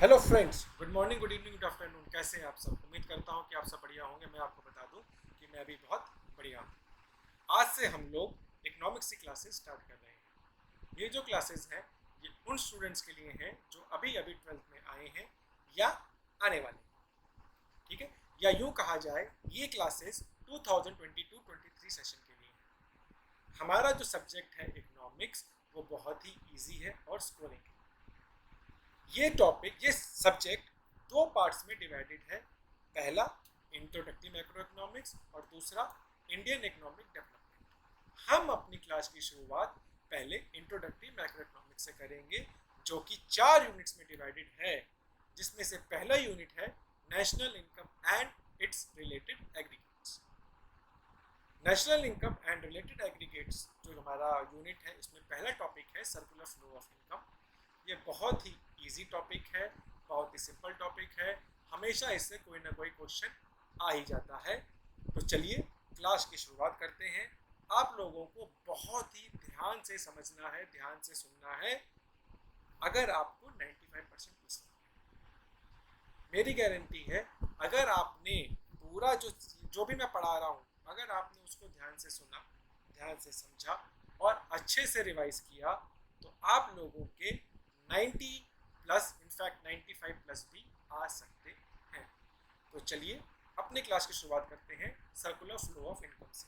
Hello friends, good morning, good evening, good afternoon. कैसे हैं आप सब? उम्मीद करता हूं कि आप सब बढ़िया होंगे। मैं आपको बता दूं कि मैं भी बहुत बढ़िया हूं। आज से हम लोग इकोनॉमिक्स की क्लासेस स्टार्ट कर रहे हैं। ये जो क्लासेस हैं ये उन स्टूडेंट्स के लिए हैं जो अभी अभी 12th में आए हैं या आने वाले हैं। ठीक है, या यूं कहा जाए ये क्लासेस 2022-23 सेशन के लिए हैं। हमारा जो सब्जेक्ट है इकोनॉमिक्स वो बहुत ही ईजी है और स्कोरिंग है। ये सब्जेक्ट दो पार्ट्स में डिवाइडेड है। पहला इंट्रोडक्टरी मैक्रो इकोनॉमिक्स और दूसरा इंडियन इकोनॉमिक डेवलपमेंट। हम अपनी क्लास की शुरुआत पहले इंट्रोडक्टरी मैक्रो इकोनॉमिक्स से करेंगे, जो कि 4 यूनिट्स में डिवाइडेड है, जिसमें से पहला यूनिट है national income and it's related aggregates. National income and related aggregates जो हमारा यूनिट है, इसमें पहला टॉपिक है सर्कुलर फ्लो ऑफ इनकम। ये बहुत ही इजी टॉपिक है, बहुत ही सिंपल टॉपिक है। हमेशा इससे कोई ना कोई क्वेश्चन आ ही जाता है। तो चलिए क्लास की शुरुआत करते हैं। आप लोगों को बहुत ही ध्यान से समझना है, ध्यान से सुनना है। अगर आपको 95% पूछना है, मेरी गारंटी है, अगर आपने पूरा जो भी मैं पढ़ा रहा हूँ, अगर आपने उसको ध्यान से सुना, ध्यान से समझा और अच्छे से रिवाइज किया, तो आप लोगों के 90 प्लस, इनफैक्ट 95 प्लस भी आ सकते हैं। तो चलिए अपने क्लास की शुरुआत करते हैं सर्कुलर फ्लो ऑफ इनकम से।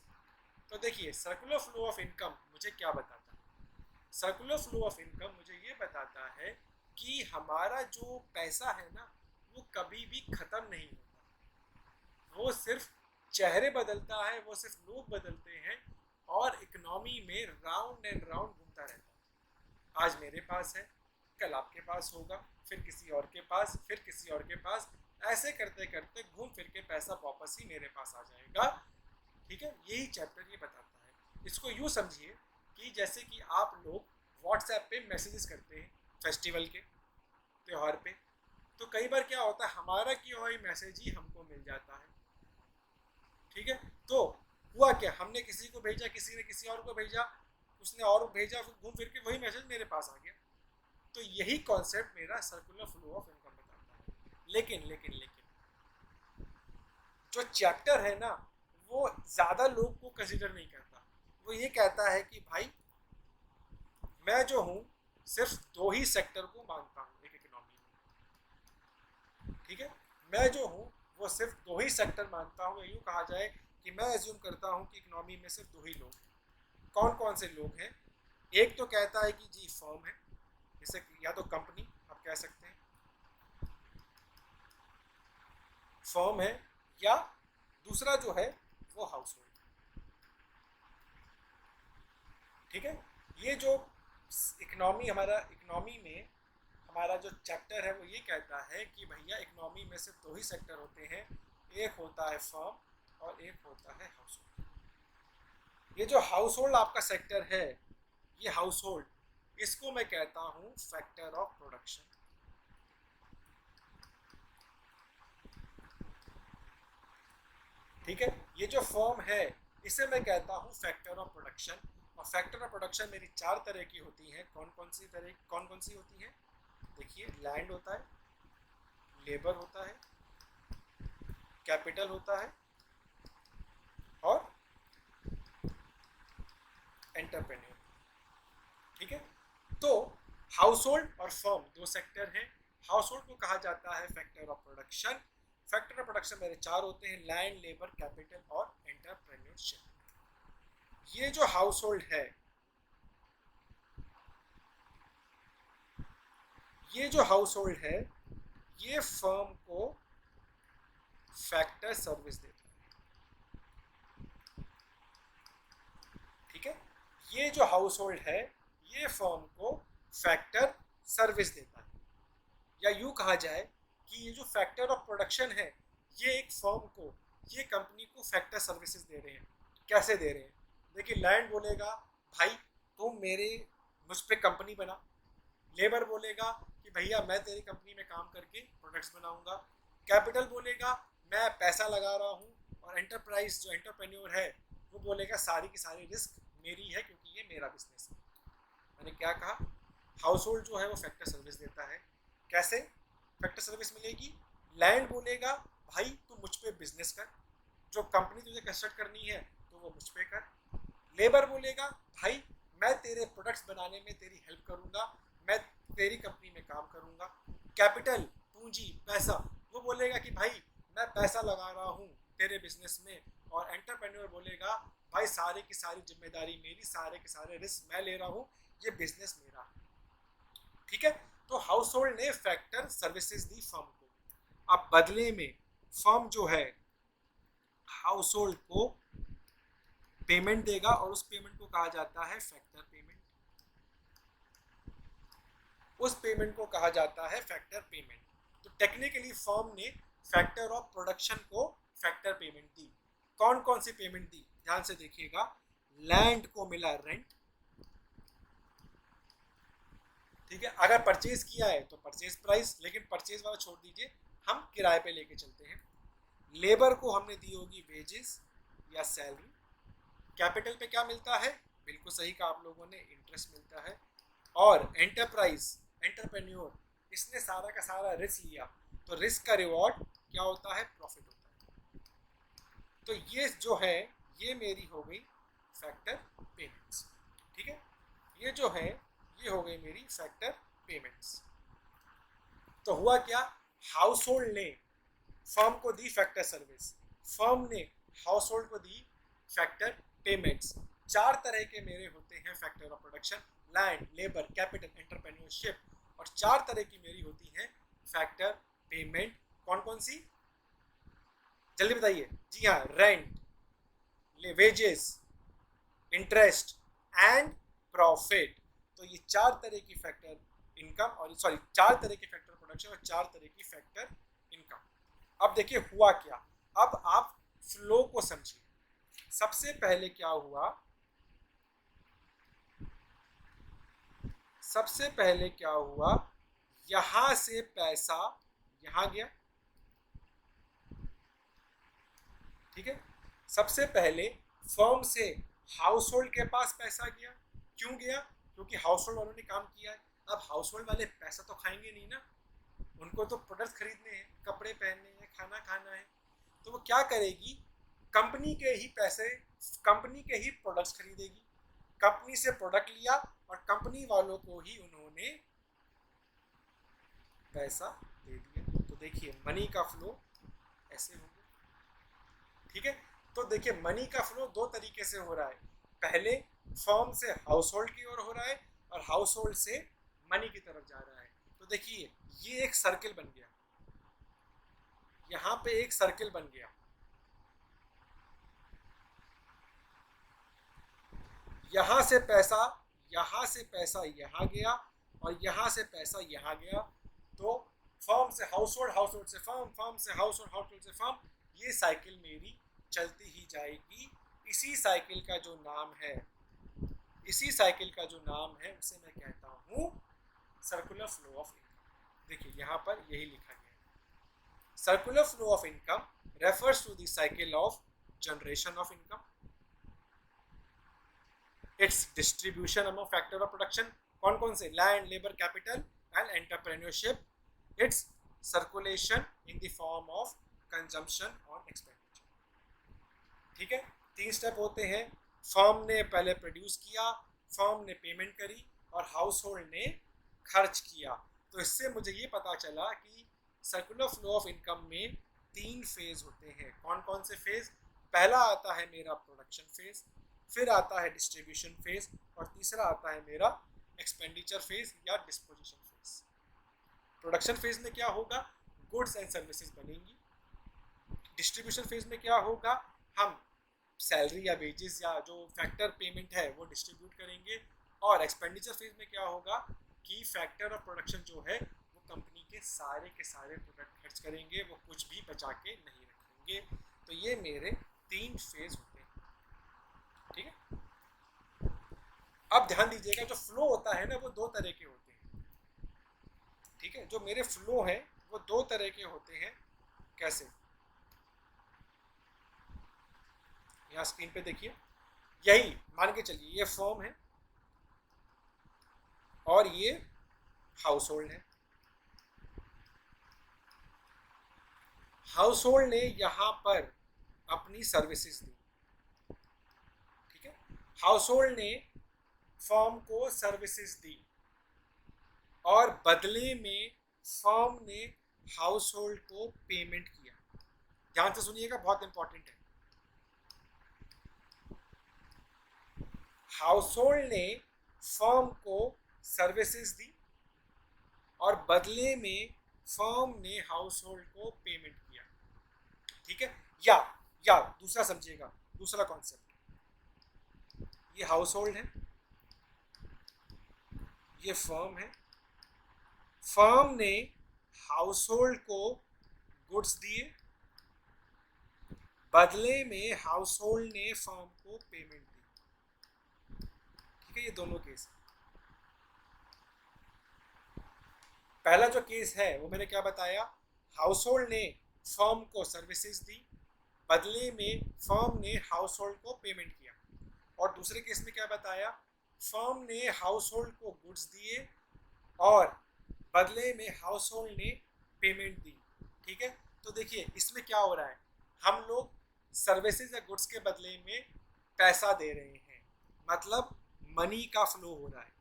तो देखिए, सर्कुलर फ्लो ऑफ इनकम मुझे क्या बताता है? सर्कुलर फ्लो ऑफ इनकम मुझे ये बताता है कि हमारा जो पैसा है ना, वो कभी भी खत्म नहीं होता। वो सिर्फ चेहरे बदलता है, वो सिर्फ लोग बदलते हैं और इकोनॉमी में राउंड एंड राउंड घूमता रहता है। आज मेरे पास है, कल आपके पास होगा, फिर किसी और के पास, फिर किसी और के पास। ऐसे करते करते घूम फिर के पैसा वापस ही मेरे पास आ जाएगा। ठीक है, यही चैप्टर ये बताता है। इसको यूँ समझिए कि जैसे कि आप लोग व्हाट्सएप पे मैसेजेस करते हैं फेस्टिवल के, त्यौहार पे, तो कई बार क्या होता है, हमारा किया हुआ मैसेज ही हमको मिल जाता है। ठीक है, तो हुआ क्या, हमने किसी को भेजा, किसी ने किसी और को भेजा, उसने और भेजा, फिर घूम फिर के वही मैसेज मेरे पास आ गया। तो यही कॉन्सेप्ट मेरा सर्कुलर फ्लो ऑफ इनकम बताता है। लेकिन लेकिन लेकिन जो चैप्टर है ना, वो ज़्यादा लोग को कंसिडर नहीं करता। वो ये कहता है कि भाई, मैं जो हूँ सिर्फ दो ही सेक्टर को मानता हूँ एक इकोनॉमी में। ठीक है, मैं जो हूँ वो सिर्फ दो ही सेक्टर मानता हूँ। यूँ कहा जाए कि मैं एज्यूम करता हूँ कि इकोनॉमी में सिर्फ दो ही लोग हैं। कौन कौन से लोग हैं? एक तो कहता है कि जी फर्म है, जैसे या तो कंपनी आप कह सकते हैं, फर्म है, या दूसरा जो है वो हाउस होल्ड। ठीक है, ये जो इकोनॉमी, हमारा इकोनॉमी में हमारा जो चैप्टर है वो ये कहता है कि भैया इकोनॉमी में सिर्फ दो ही सेक्टर होते हैं, एक होता है फर्म और एक होता है हाउस होल्ड। ये जो हाउस होल्ड आपका सेक्टर है, ये हाउस होल्ड, इसको मैं कहता हूँ फैक्टर ऑफ प्रोडक्शन। ठीक है, ये जो फर्म है इसे मैं कहता हूँ फैक्टर ऑफ प्रोडक्शन। और फैक्टर ऑफ प्रोडक्शन मेरी 4 तरह की होती हैं। कौन कौन सी होती हैं? देखिए, लैंड होता है, लेबर होता है, कैपिटल होता है और एंटरप्रेन्योर। ठीक है, तो हाउस होल्ड और फर्म दो सेक्टर हैं। हाउस होल्ड को कहा जाता है factor of production. Factor of production मेरे 4 होते हैं, लैंड, लेबर, कैपिटल और एंटरप्रेन्योरशिप। ये जो हाउस होल्ड है, ये जो हाउस होल्ड है, ये फर्म को फैक्टर सर्विस देता है। ठीक है, ये जो हाउस होल्ड है ये फर्म को फैक्टर सर्विस देता है। या यूं कहा जाए कि ये जो फैक्टर ऑफ प्रोडक्शन है, ये एक फर्म को, ये कंपनी को फैक्टर सर्विसेज दे रहे हैं। कैसे दे रहे हैं? देखिए, लैंड बोलेगा भाई तुम मेरे मुझ पे कंपनी बना। लेबर बोलेगा कि भैया मैं तेरी कंपनी में काम करके प्रोडक्ट्स बनाऊंगा। कैपिटल बोलेगा मैं पैसा लगा रहा हूँ। और एंटरप्राइज जो एंटरप्रेन्योर है वो बोलेगा सारी की सारी रिस्क मेरी है, क्योंकि ये मेरा बिजनेस है। मैंने क्या कहा? हाउस होल्ड जो है वो फैक्टर सर्विस देता है। कैसे? फैक्टर सर्विस मिलेगी। लैंड बोलेगा भाई तू मुझ पे बिजनेस कर, जो कंपनी तुझे कंस्ट्रक्ट करनी है तो वो मुझ पे कर। लेबर बोलेगा भाई मैं तेरे प्रोडक्ट्स बनाने में तेरी हेल्प करूंगा, मैं तेरी कंपनी में काम करूंगा। कैपिटल पूंजी पैसा, वो बोलेगा कि भाई मैं पैसा लगा रहा हूँ तेरे बिजनेस में। और एंटरप्रेन्योर बोलेगा भाई सारे की सारी जिम्मेदारी मेरी, सारे के सारे रिस्क मैं ले रहा हूँ, ये बिजनेस मेरा है। ठीक है, तो हाउस होल्ड ने फैक्टर सर्विसेज दी फर्म को। अब बदले में फर्म जो है हाउस होल्ड को पेमेंट देगा और उस पेमेंट को कहा जाता है फैक्टर पेमेंट। उस पेमेंट को कहा जाता है फैक्टर पेमेंट। तो टेक्निकली फर्म ने फैक्टर ऑफ प्रोडक्शन को फैक्टर पेमेंट दी। कौन कौन सी पेमेंट दी, ध्यान से देखिएगा। लैंड को मिला रेंट, ठीक है, अगर परचेज किया है तो परचेज प्राइस, लेकिन परचेज वाला छोड़ दीजिए, हम किराए पे लेके चलते हैं। लेबर को हमने दी होगी वेजेस या सैलरी। कैपिटल पे क्या मिलता है, बिल्कुल सही कहा आप लोगों ने, इंटरेस्ट मिलता है। और एंटरप्राइज, एंटरप्रेन्योर, इसने सारा का सारा रिस्क लिया, तो रिस्क का रिवॉर्ड क्या होता है, प्रॉफिट होता है। तो ये जो है ये मेरी हो गई फैक्टर पेमेंट्स। ठीक है, ये जो है ये हो गई मेरी फैक्टर पेमेंट्स। तो हुआ क्या, हाउस होल्ड ने फर्म को दी फैक्टर सर्विस, फर्म ने हाउस होल्ड को दी फैक्टर पेमेंट्स। चार तरह के मेरे होते हैं factor of production, land, labour, capital, entrepreneurship. और चार तरह की मेरी होती है फैक्टर पेमेंट। कौन कौन सी, जल्दी बताइए। जी हाँ, rent, wages, interest and profit. तो ये चार तरह की फैक्टर इनकम, और सॉरी चार तरह की फैक्टर प्रोडक्शन और चार तरह की फैक्टर इनकम। अब देखिए हुआ क्या, अब आप फ्लो को समझिए। सबसे पहले क्या हुआ, सबसे पहले क्या हुआ, यहां से पैसा यहां गया। ठीक है, सबसे पहले फर्म से हाउस होल्ड के पास पैसा गया। क्यों गया, क्योंकि हाउस होल्ड वालों ने काम किया है। अब हाउस होल्ड वाले पैसा तो खाएंगे नहीं ना, उनको तो प्रोडक्ट्स खरीदने हैं, कपड़े पहनने हैं, खाना खाना है। तो वो क्या करेगी, कंपनी के ही पैसे, कंपनी के ही प्रोडक्ट्स खरीदेगी। कंपनी से प्रोडक्ट लिया और कंपनी वालों को ही उन्होंने पैसा दे दिया। तो देखिए मनी का फ्लो ऐसे हो गया। ठीक है, तो देखिए मनी का फ्लो दो तरीके से हो रहा है। पहले फर्म से हाउस होल्ड की ओर हो रहा है और हाउस होल्ड से मनी की तरफ जा रहा है। तो देखिए ये एक सर्किल बन गया, यहां पे एक सर्किल बन गया। यहां से पैसा, यहां से पैसा यहां गया और यहां से पैसा यहां गया। तो फर्म से हाउस होल्ड, हाउस होल्ड से फर्म, फर्म से हाउस होल्ड, हाउस होल्ड से फर्म, ये साइकिल मेरी चलती ही जाएगी। इसी साइकिल का जो नाम है, इसी साइकिल का जो नाम है उसे मैं कहता हूं सर्कुलर फ्लो ऑफ इनकम। देखिए यहां पर यही लिखा गया है, circular flow of income refers to the cycle of generation of income, its distribution among factor of production, कौन कौन से, land, labour, capital and entrepreneurship, its circulation in the form of consumption और एक्सपेंडिचर। ठीक है, तीन step होते हैं। Firm ने पहले प्रोड्यूस किया, फर्म ने पेमेंट करी और हाउस होल्ड ने खर्च किया। तो इससे मुझे ये पता चला कि सर्कुलर फ्लो ऑफ इनकम में तीन फेज होते हैं। कौन कौन से फेज, पहला आता है मेरा प्रोडक्शन फेज, फिर आता है डिस्ट्रीब्यूशन फेज और तीसरा आता है मेरा एक्सपेंडिचर फेज या डिस्पोजिशन फेज। प्रोडक्शन फेज में क्या होगा, गुड्स एंड सर्विसेज बनेंगी। डिस्ट्रीब्यूशन फेज में क्या होगा, हम सैलरी या वेजेस या जो फैक्टर पेमेंट है वो डिस्ट्रीब्यूट करेंगे। और एक्सपेंडिचर फेज में क्या होगा कि फैक्टर ऑफ प्रोडक्शन जो है वो कंपनी के सारे प्रोडक्ट खर्च करेंगे, वो कुछ भी बचा के नहीं रखेंगे। तो ये मेरे तीन फेज होते हैं। ठीक है, अब ध्यान दीजिएगा जो फ्लो होता है ना वो दो तरह के होते हैं। ठीक है, जो मेरे फ्लो है वो दो तरह के होते हैं। कैसे, यहाँ स्क्रीन पे देखिए, यही मान के चलिए ये फर्म है और ये हाउस होल्ड है। हाउस होल्ड ने यहाँ पर अपनी सर्विसेज दी, ठीक है, हाउस होल्ड ने फर्म को सर्विसेज दी और बदले में फर्म ने हाउस होल्ड को पेमेंट किया। ध्यान से सुनिएगा, बहुत इंपॉर्टेंट है। हाउस होल्ड ने फर्म को सर्विसेज दी और बदले में फर्म ने हाउस होल्ड को पेमेंट किया, ठीक है। या दूसरा समझिएगा, दूसरा कॉन्सेप्ट, ये हाउस होल्ड है, ये फर्म है, फर्म ने हाउस होल्ड को गुड्स दिए, बदले में हाउस होल्ड ने फर्म को पेमेंट दी, ठीक है। ये दोनों केस है। पहला जो केस है वो मैंने क्या बताया, हाउस होल्ड ने फर्म को सर्विसेज दी, बदले में फर्म ने हाउस होल्ड को पेमेंट किया। और दूसरे केस में क्या बताया, फर्म ने हाउस होल्ड को गुड्स दिए और बदले में हाउस होल्ड ने पेमेंट दी, ठीक है। तो देखिए इसमें क्या हो रहा है, हम लोग सर्विसेज या गुड्स के बदले में पैसा दे रहे हैं, मतलब मनी का फ्लो हो रहा है,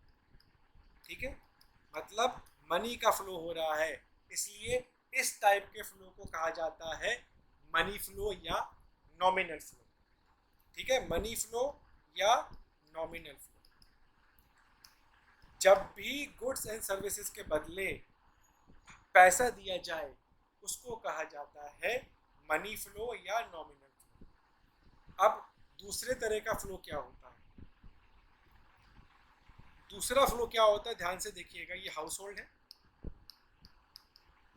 ठीक है, मतलब मनी का फ्लो हो रहा है। इसलिए इस टाइप के फ्लो को कहा जाता है मनी फ्लो या नॉमिनल फ्लो, ठीक है, मनी फ्लो या नॉमिनल फ्लो। जब भी गुड्स एंड सर्विसेज के बदले पैसा दिया जाए उसको कहा जाता है मनी फ्लो या नॉमिनल फ्लो। अब दूसरे तरह का फ्लो क्या होता है, दूसरा फ्लो क्या होता है, ध्यान से देखिएगा। ये हाउस होल्ड है,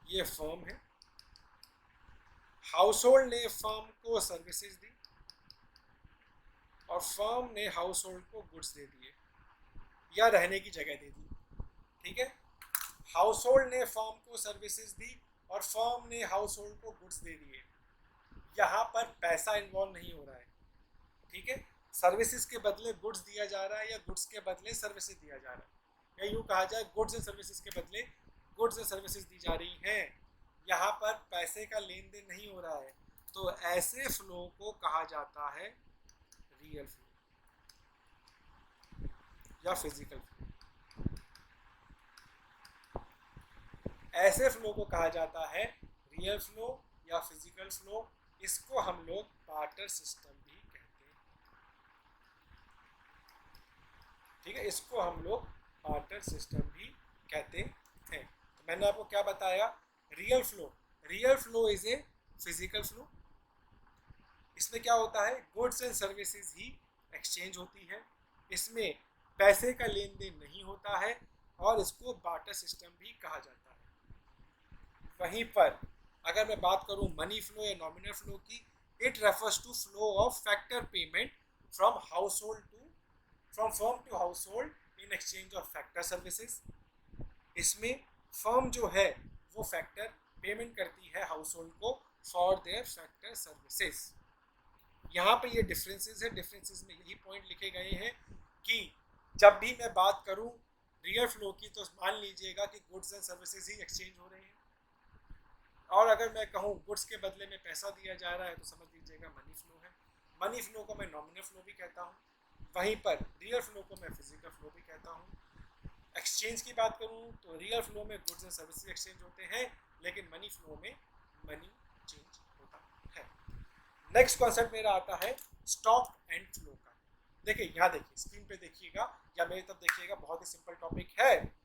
ये फर्म है, हाउस होल्ड ने फर्म को सर्विसेज दी और फर्म ने हाउस होल्ड को गुड्स दे दिए या रहने की जगह दे दी, ठीक है। हाउस होल्ड ने फर्म को सर्विसेज दी और फर्म ने हाउस होल्ड को गुड्स दे दिए। यहाँ पर पैसा इन्वॉल्व नहीं हो रहा है, ठीक है। सर्विसेज के बदले गुड्स दिया जा रहा है या गुड्स के बदले सर्विसेज दिया जा रहा है, या यूँ कहा जाए गुड्स एंड सर्विसेज के बदले गुड्स एंड सर्विसेज दी जा रही हैं। यहाँ पर पैसे का लेन देन नहीं हो रहा है, तो ऐसे फ्लो को कहा जाता है रियल फ्लो या फिजिकल फ्लो। ऐसे फ्लो को कहा जाता है रियल फ्लो या फिजिकल फ्लो। इसको हम लोग बार्टर सिस्टम भी कहते हैं, ठीक है, इसको हम लोग बार्टर सिस्टम भी कहते हैं। तो मैंने आपको क्या बताया, real flow is a physical flow. इसमें क्या होता है, goods and services he exchange होती है, इसमें पैसे का लेन देन नहीं होता है और इसको बार्टर सिस्टम भी कहा जाता है। वहीं पर अगर मैं बात करूं मनी फ्लो या नॉमिनल फ्लो की, it refers to flow of factor payment from firm to household in exchange of factor services. इसमें फर्म जो है वो फैक्टर पेमेंट करती है हाउस होल्ड को फॉर देयर फैक्टर सर्विसेज। यहाँ पे ये डिफरेंसेस है, डिफरेंसेस में यही पॉइंट लिखे गए हैं कि जब भी मैं बात करूँ रियल फ्लो की तो मान लीजिएगा कि goods and services he exchange हो रहे हैं, और अगर मैं कहूँ गुड्स के बदले में पैसा दिया जा रहा है तो समझ लीजिएगा मनी फ्लो है। मनी फ्लो को मैं नॉमिनल फ्लो भी कहता हूँ, वहीं पर रियल फ्लो को मैं फिजिकल फ्लो भी कहता हूँ। एक्सचेंज की बात करूँ तो रियल फ्लो में गुड्स एंड सर्विसेज एक्सचेंज होते हैं, लेकिन मनी फ्लो में मनी चेंज होता है। नेक्स्ट कॉन्सेप्ट मेरा आता है स्टॉक एंड फ्लो का। देखिए यहाँ देखिए, स्क्रीन पे देखिएगा या मेरी तरफ देखिएगा, बहुत ही सिंपल टॉपिक है।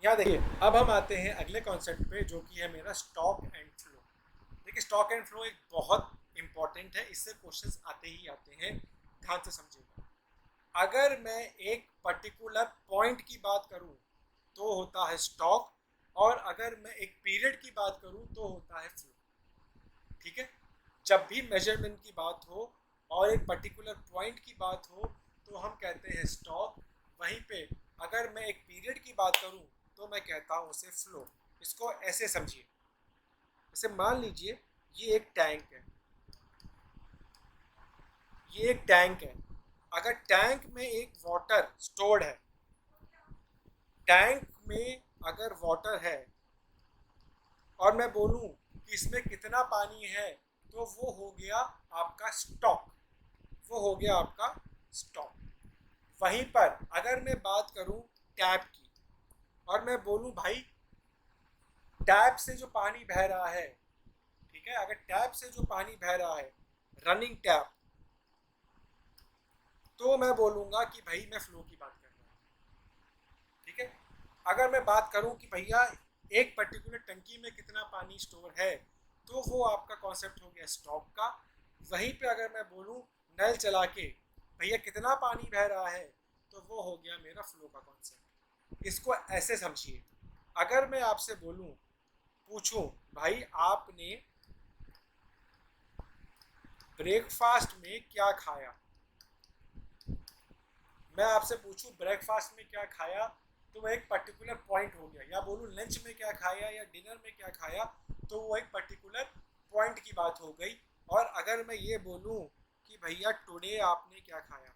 यहाँ देखिए, अब हम आते हैं अगले कॉन्सेप्ट पे जो कि है मेरा स्टॉक एंड फ्लो। देखिए स्टॉक एंड फ्लो एक बहुत इंपॉर्टेंट है, इससे क्वेश्चंस आते ही आते हैं, ध्यान से समझिएगा। अगर मैं एक पर्टिकुलर पॉइंट की बात करूं तो होता है स्टॉक, और अगर मैं एक पीरियड की बात करूं तो होता है फ्लो, ठीक है। जब भी मेजरमेंट की बात हो और एक पर्टिकुलर पॉइंट की बात हो तो हम कहते हैं स्टॉक। वहीं पे अगर मैं एक पीरियड की बात करूं तो मैं कहता हूं उसे फ्लो। इसको ऐसे समझिए, जैसे मान लीजिए ये एक टैंक है, ये एक टैंक है। अगर टैंक में एक वाटर स्टोर्ड है, टैंक में अगर वाटर है और मैं बोलूं कि इसमें कितना पानी है, तो वो हो गया आपका स्टॉक, वो हो गया आपका स्टॉक। वहीं पर अगर मैं बात करूं टैप की और मैं बोलूं भाई टैप से जो पानी बह रहा है, ठीक है, अगर टैप से जो पानी बह रहा है रनिंग टैप, तो मैं बोलूंगा कि भाई मैं फ्लो की बात कर रहा हूँ। ठीक है, अगर मैं बात करूं कि भैया एक पर्टिकुलर टंकी में कितना पानी स्टोर है, तो वो आपका कॉन्सेप्ट हो गया स्टॉक का। वहीं पे अगर मैं बोलूं नल चला के भैया कितना पानी बह रहा है, तो वो हो गया मेरा फ्लो का कॉन्सेप्ट। इसको ऐसे समझिए, अगर मैं आपसे बोलूं, पूछूं भाई आपने ब्रेकफास्ट में क्या खाया, मैं आपसे पूछूं ब्रेकफास्ट में क्या खाया, तो वो एक पर्टिकुलर पॉइंट हो गया, या बोलूं लंच में क्या खाया या डिनर में क्या खाया, तो वो एक पर्टिकुलर पॉइंट की बात हो गई। और अगर मैं ये बोलूं कि भैया टुडे आपने क्या खाया,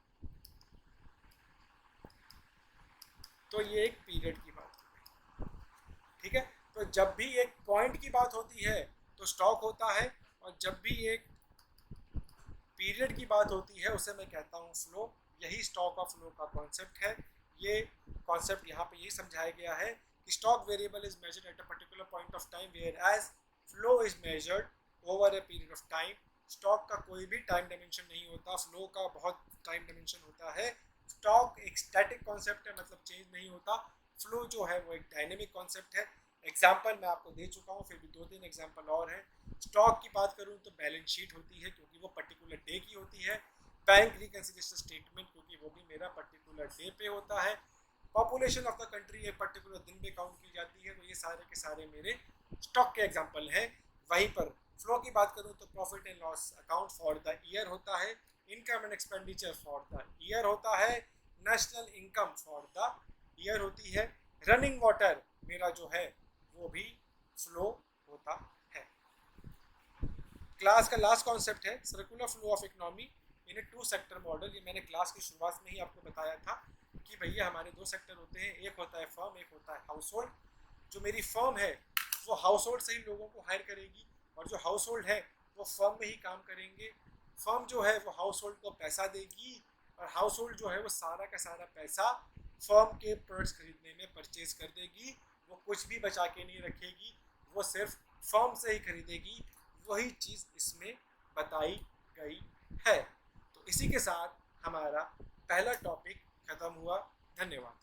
तो ये एक पीरियड की बात हो गई। ठीक है, तो जब भी एक पॉइंट की बात होती है तो स्टॉक होता है, और जब भी एक पीरियड की बात होती है उसे मैं कहता हूँ फ्लो। यही स्टॉक ऑफ फ्लो का कॉन्सेप्ट है। ये कॉन्सेप्ट यहाँ पे यही समझाया गया है कि stock variable is measured at a particular point of time whereas flow is measured over a period of time. Stock का कोई भी टाइम डायमेंशन नहीं होता, फ्लो का बहुत टाइम डायमेंशन होता है। स्टॉक एक स्टैटिक कॉन्सेप्ट है, मतलब चेंज नहीं होता। फ्लो जो है वो एक डायनेमिक कॉन्सेप्ट है। एग्जाम्पल मैं आपको दे चुका हूँ, फिर भी 2-3 एग्जाम्पल और हैं। स्टॉक की बात करूँ तो बैलेंस शीट होती है, क्योंकि वो पर्टिकुलर डे की होती है। बैंक रिकन्सिलिएशन स्टेटमेंट, क्योंकि वो भी मेरा पर्टिकुलर डे पे होता है। पॉपुलेशन ऑफ द कंट्री एक पर्टिकुलर दिन पे काउंट की जाती है। तो ये सारे के सारे मेरे स्टॉक के एग्जाम्पल हैं। वहीं पर फ्लो की बात करूँ तो profit and loss account for the year होता है, income and expenditure for the year होता है, national income for the year होती है, रनिंग वाटर मेरा जो है वो भी फ्लो होता है। क्लास का लास्ट कॉन्सेप्ट है circular flow of economy in A 2 sector model. ये मैंने क्लास की शुरुआत में ही आपको बताया था कि भैया हमारे 2 सेक्टर होते हैं, एक होता है फर्म, एक होता है हाउस होल्ड। जो मेरी फर्म है वो हाउस होल्ड से ही लोगों को हायर करेगी, और जो हाउस होल्ड है वो फर्म में ही काम करेंगे। फर्म जो है वो हाउस होल्ड को पैसा देगी, और हाउस होल्ड जो है वो सारा का सारा पैसा फर्म के प्रोडक्ट्स खरीदने में परचेज कर देगी। वो कुछ भी बचा के नहीं रखेगी, वो सिर्फ फर्म से ही खरीदेगी। वही चीज़ इसमें बताई गई है। तो इसी के साथ हमारा पहला टॉपिक खत्म हुआ। धन्यवाद।